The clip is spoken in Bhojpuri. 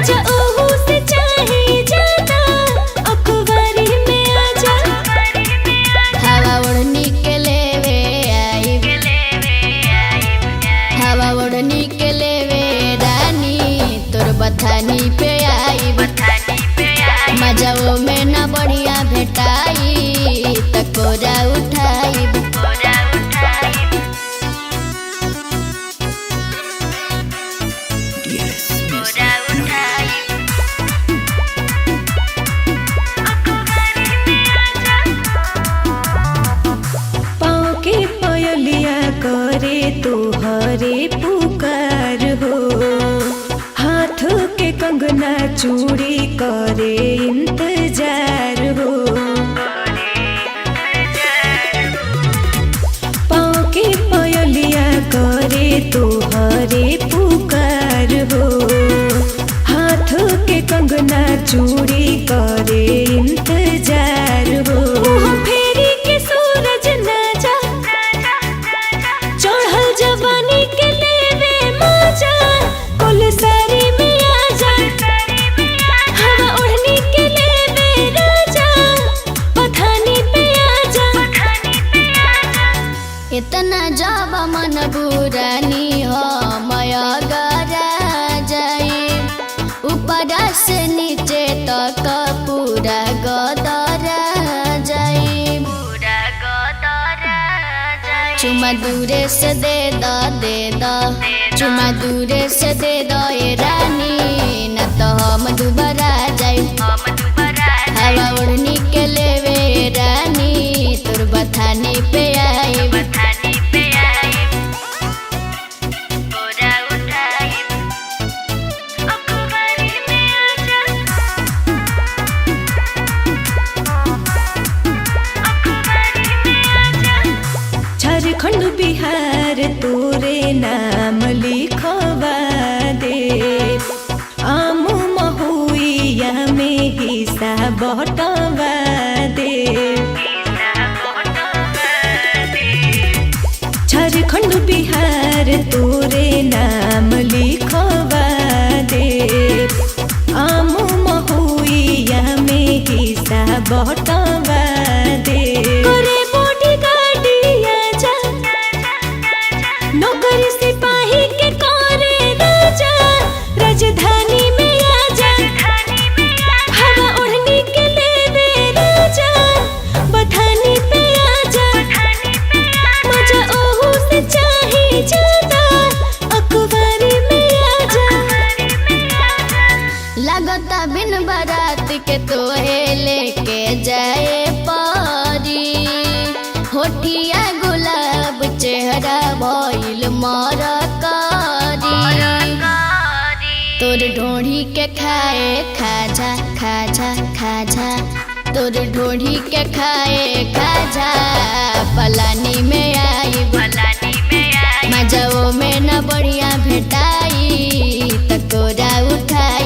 मजा ओहू से चाहे ज्यादा अखबारी में आजा। हवा ओढ़नी के लेवे आई, हवा ओढ़नी के लेवे रानी तोर बथानी पे आई। मजाओ में न बढ़िया भेटाई त कोरा उठाई। पाँव के पयलिया करे तोहरे पुकार हो, हाथ के कंगना चूड़ी करे इंतजार हो। पाँव के पयलिया करे तोहरे पुकार हो, हाथ के कंगना चूड़ी करे इंतजार हो। फेरी के सूरज ना जा, चढ़ल जवानी के लेवे मजा कोलसारी में आजा। हवा ओढ़नी के लेवे राजा पठानी पे आजा। इतना जब मन बुरानी हो मया गरा जाई, ऊपर से नीचे तक पूरा गदरा जाई। चुमा दूरे से दे दो, चुमा दूरे से दे दो ये रानी न तो हम दुबारा जाई। हवा ओढ़नी के लेवे रानी तोर बथानी पे आई। झारखंड बिहार तोरे नाम लिखवा दे, आम महुइया में हिस्सा बटवा दे। झारखंड बिहार तोरे नाम लिखवा दे, आम महुइया में हिस्सा बटवा दे। नौकरी सिपाही के करे राजा राजधानी में आजा। हवा ओढ़नी के लेवे राजा बथानी पे आजा। मजा ओहू से चाहे ज्यादा अखबारी में आजा। लगता बिन बारात के तोहे लेके जाए पारी, होठिया गुलाब चेहरा भइल मरकारी। तोर ढोढ़ी के खाए खाजा खाजा खाजा, तोर ढोढ़ी के खाए खाजा पलानी में आई। मजाओ में न बढ़िया भेटाई त कोरा उठाई।